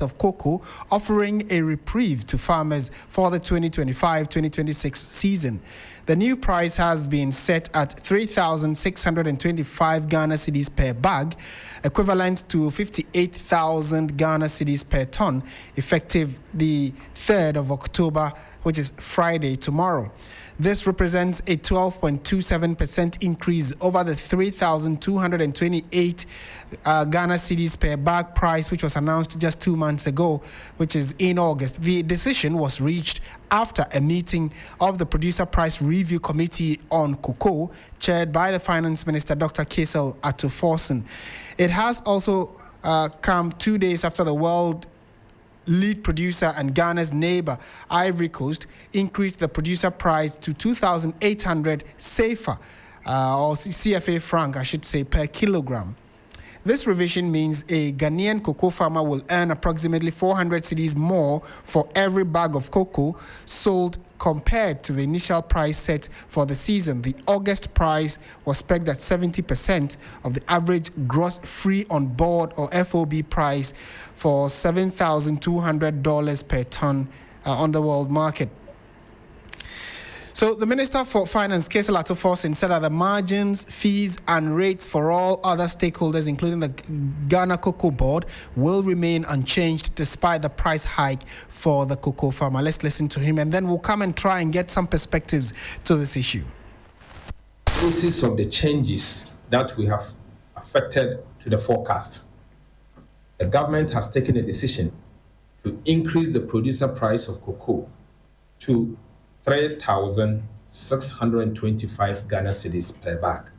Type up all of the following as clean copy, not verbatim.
of cocoa, offering a reprieve to farmers for the 2025-2026 season. The new price has been set at 3,625 Ghana cedis per bag, equivalent to 58,000 Ghana cedis per ton, effective the 3rd of October, which is Friday tomorrow. This represents a 12.27% increase over the 3,228 Ghana cedis per bag price, which was announced just 2 months ago, which is in August. The decision was reached after a meeting of the Producer Price Review Committee on Cocoa, chaired by the Finance Minister, Dr. Christabel Forson. It has also come 2 days after the world lead producer and Ghana's neighbor, Ivory Coast, increased the producer price to 2,800 CFA, or CFA franc, I should say, per kilogram. This revision means a Ghanaian cocoa farmer will earn approximately 400 cedis more for every bag of cocoa sold compared to the initial price set for the season. The August price was pegged at 70% of the average gross free on board or FOB price for $7,200 per ton on the world market. So the Minister for Finance, Christabel Forson, said that the margins, fees and rates for all other stakeholders, including the Ghana Cocoa Board, will remain unchanged despite the price hike for the cocoa farmer. Let's listen to him and then we'll come and try and get some perspectives to this issue. On the basis of the changes that we have affected to the forecast, the government has taken a decision to increase the producer price of cocoa to 3,625 Ghana cedis per bag,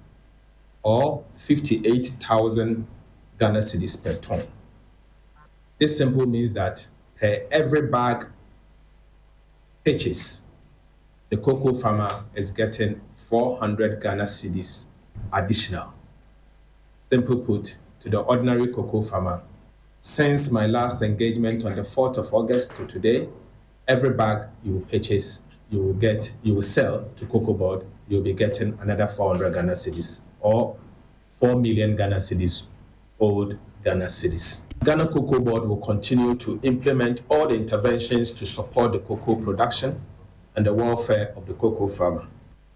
or 58,000 Ghana cedis per ton. This simply means that per every bag purchase, the cocoa farmer is getting 400 Ghana cedis additional. Simply put, to the ordinary cocoa farmer, since my last engagement on the 4th of August to today, every bag you will purchase, you will sell to Cocoa Board, you'll be getting another 400 Ghana cedis, or 4 million Ghana cedis, old Ghana cedis. Ghana Cocoa Board will continue to implement all the interventions to support the cocoa production and the welfare of the cocoa farmer.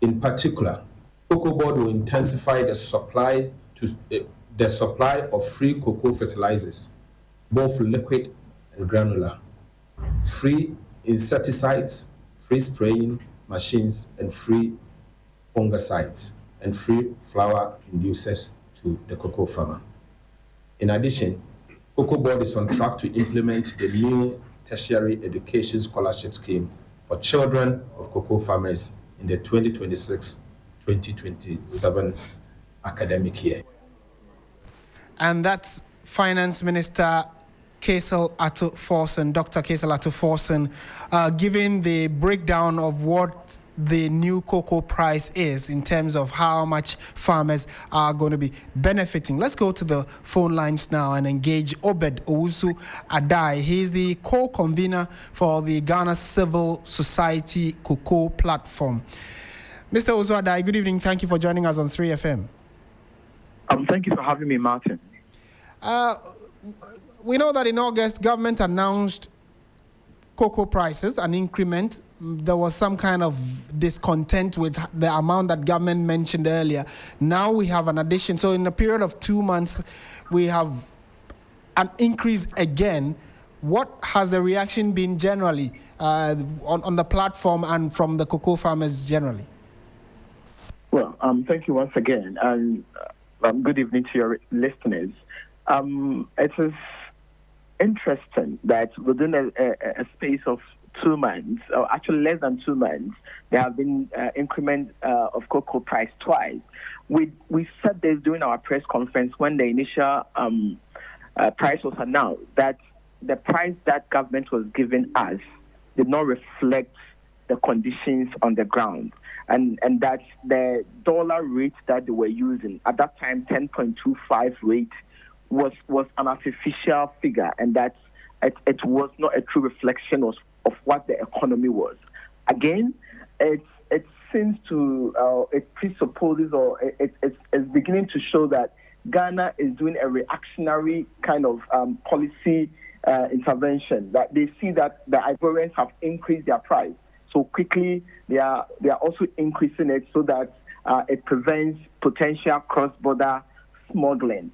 In particular, Cocoa Board will intensify the supply of free cocoa fertilizers, both liquid and granular, free insecticides, free spraying machines, and free fungicides, and free flower inducers to the cocoa farmer. In addition, Cocoa Board is on track to implement the new tertiary education scholarship scheme for children of cocoa farmers in the 2026-2027 academic year. And that's Finance Minister Christabel Forson, Dr. Christabel Forson, giving the breakdown of what the new cocoa price is in terms of how much farmers are going to be benefiting. Let's go to the phone lines now and engage Obed Owusu Adai. He's the co-convener for the Ghana Civil Society Cocoa Platform. Mr. Owusu Adai, good evening. Thank you for joining us on 3FM. Thank you for having me, Martin. We know that in August, government announced cocoa prices, an increment. There was some kind of discontent with the amount that government mentioned earlier. Now we have an addition. So in a period of 2 months, we have an increase again. What has the reaction been generally on the platform and from the cocoa farmers generally? Well, thank you once again, and good evening to your listeners. It is interesting that within a space of 2 months, or actually less than 2 months, there have been increment of cocoa price twice. We said this during our press conference when the initial price was announced, that the price that government was giving us did not reflect the conditions on the ground, and that the dollar rate that they were using at that time, 10.25 rate, was an artificial figure, and that it was not a true reflection of what the economy was. Again, it seems to, it presupposes, or it's beginning to show that Ghana is doing a reactionary kind of policy intervention, that they see that the Ivorians have increased their price so quickly. They are also increasing it so that it prevents potential cross-border smuggling.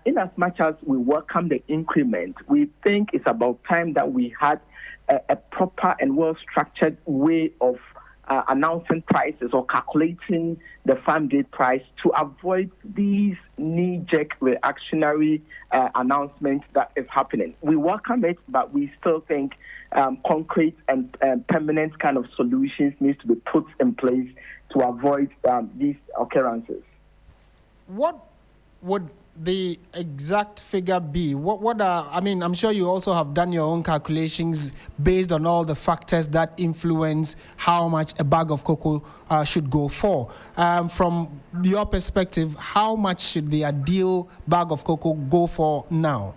In as much as we welcome the increment, we think it's about time that we had a proper and well-structured way of announcing prices or calculating the farm gate price to avoid these knee-jerk reactionary announcements that is happening. We welcome it, but we still think concrete and permanent kind of solutions needs to be put in place to avoid these occurrences. What would the exact figure be? What are, I mean, I'm sure you also have done your own calculations based on all the factors that influence how much a bag of cocoa should go for. From your perspective, how much should the ideal bag of cocoa go for now?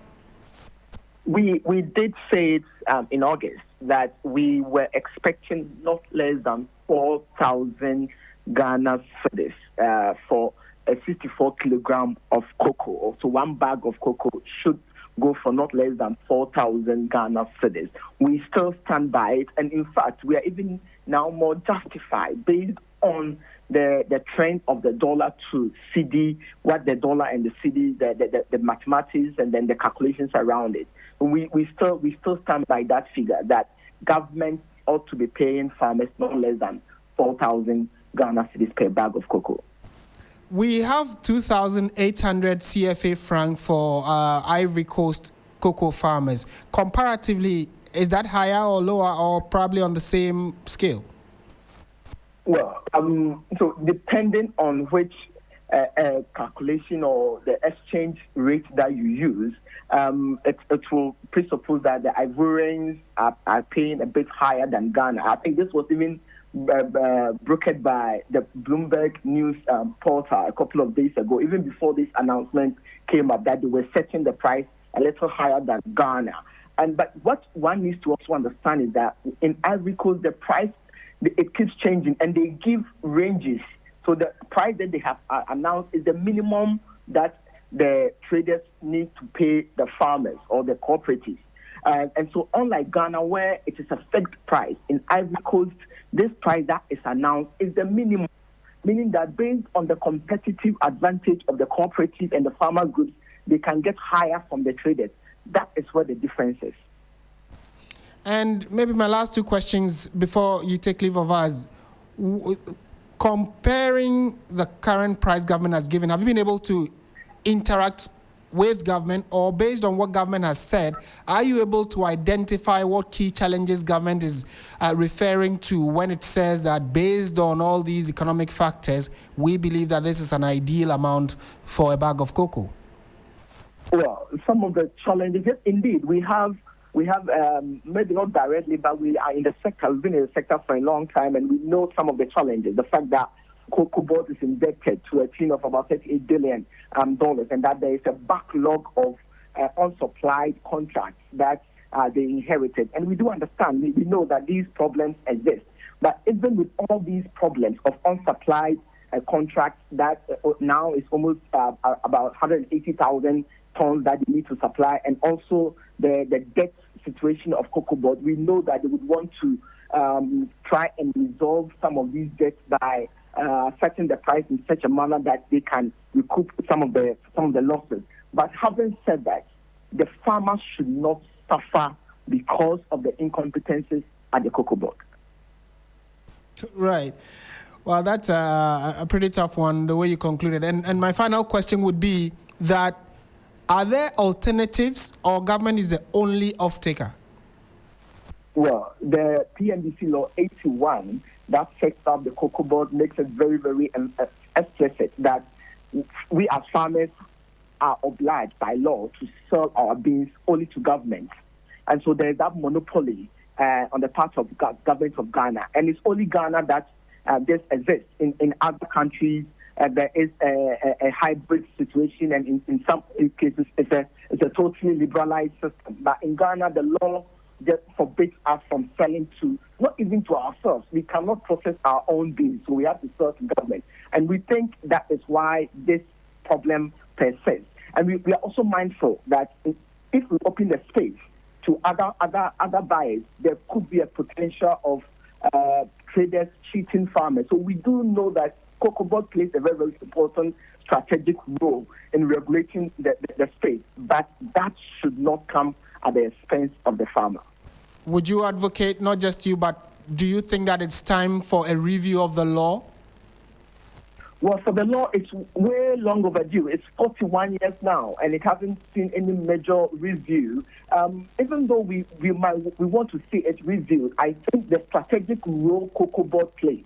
We did say it in August that we were expecting not less than 4,000 Ghana cedis for a 64 kilogram of cocoa. So one bag of cocoa should go for not less than 4,000 Ghana cedis. We still stand by it, and in fact, we are even now more justified based on the trend of the dollar to CD, what the dollar and the CD, the mathematics, and then the calculations around it. We still stand by that figure that government ought to be paying farmers not less than 4,000 Ghana cedis per bag of cocoa. We have 2,800 CFA franc for Ivory Coast cocoa farmers. Comparatively, is that higher or lower, or probably on the same scale? Well, so depending on which calculation or the exchange rate that you use, it will presuppose that the Ivorians are paying a bit higher than Ghana. I think this was even brokered by the Bloomberg News portal a couple of days ago, even before this announcement came up, that they were setting the price a little higher than Ghana. But what one needs to also understand is that in Ivory Coast, the price, it keeps changing, and they give ranges. So the price that they have announced is the minimum that the traders need to pay the farmers or the cooperatives. And so unlike Ghana, where it is a fixed price, in Ivory Coast, this price that is announced is the minimum, meaning that based on the competitive advantage of the cooperative and the farmer groups, they can get higher from the traders. That is where the difference is. And maybe my last two questions before you take leave of us. Comparing the current price government has given, have you been able to interact with government, or based on what government has said, are you able to identify what key challenges government is referring to when it says that based on all these economic factors, we believe that this is an ideal amount for a bag of cocoa? Well, some of the challenges, yes, indeed, we have maybe not directly, but we are in the sector, we've been in the sector for a long time, and we know some of the challenges. The fact that cocoa board is indebted to a tune of about $38 billion, and that there is a backlog of unsupplied contracts that they inherited. And we do understand, we know that these problems exist. But even with all these problems of unsupplied contracts that now is almost about 180,000 tons that they need to supply, and also the debt situation of cocoa board, we know that they would want to try and resolve some of these debts by setting the price in such a manner that they can recoup some of the losses. But having said that, the farmers should not suffer because of the incompetencies at the cocoa board. Right. Well, that's a pretty tough one, the way you concluded. And my final question would be that, are there alternatives, or government is the only off-taker? Well, the PNDC Law 81 that sets up the cocoa board makes it very, very explicit that we as farmers are obliged by law to sell our beans only to government. And so there's that monopoly on the part of government of Ghana. And it's only Ghana that this exists. In other countries, there is a hybrid situation, and in some cases, it's a totally liberalized system. But in Ghana, the law just forbids us from selling to, not even to ourselves. We cannot process our own beans, so we have to sell to government. And we think that is why this problem persists. And we are also mindful that if we open the space to other buyers, there could be a potential of traders cheating farmers. So we do know that cocoa board plays a very, very important strategic role in regulating the space, but that should not come at the expense of the farmer. Would you advocate, not just you, but do you think that it's time for a review of the law? Well, for the law, it's way long overdue. It's 41 years now, and it hasn't seen any major review. Even though we want to see it reviewed, I think the strategic role cocoa board plays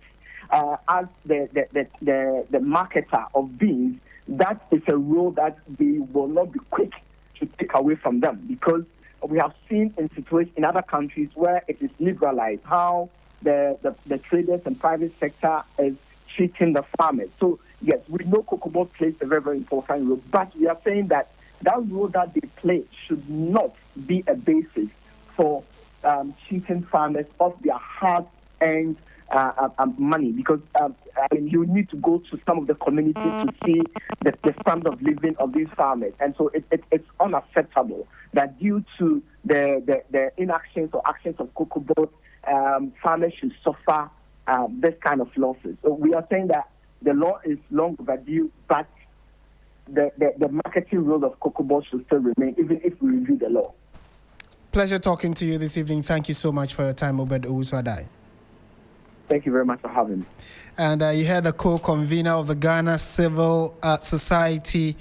as the marketer of beans, that is a role that we will not be quick to take away from them, because we have seen in situations in other countries where it is liberalized how the traders and private sector is treating the farmers. So yes, we know cocoa board plays a very, very important role, but we are saying that role that they play should not be a basis for cheating farmers of their hard-earned money, because you need to go to some of the communities to see the standard of living of these farmers, and so it's unacceptable that due to the inactions or actions of cocoa board, farmers should suffer this kind of losses. So we are saying that the law is long overdue, but the marketing role of cocoa board should still remain, even if we review the law. Pleasure talking to you this evening. Thank you so much for your time, Obed Owusu-Adai. Thank you very much for having me. And you heard the co-convener of the Ghana Civil Society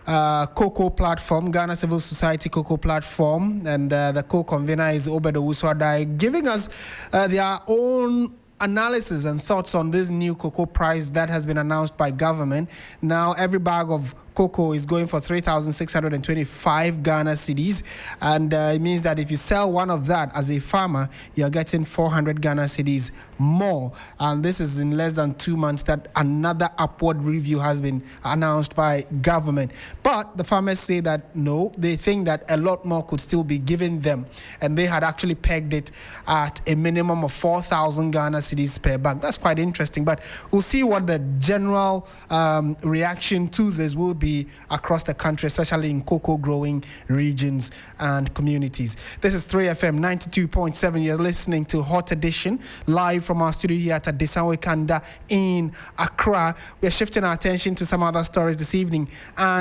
Cocoa Platform, Ghana Civil Society Cocoa Platform, and the co-convener is Obed Owusu-Adai, giving us their own analysis and thoughts on this new cocoa price that has been announced by government. Now, every bag of cocoa is going for 3,625 Ghana cedis, and it means that if you sell one of that as a farmer, you're getting 400 Ghana cedis more. And this is in less than 2 months that another upward review has been announced by government. But the farmers say that no, they think that a lot more could still be given them, and they had actually pegged it at a minimum of 4,000 Ghana cedis per bag. That's quite interesting, but we'll see what the general reaction to this will be across the country, especially in cocoa growing regions and communities. This is 3FM 92.7. You're listening to Hot Edition live from our studio here at Desanwe Kanda in Accra. We are shifting our attention to some other stories this evening. And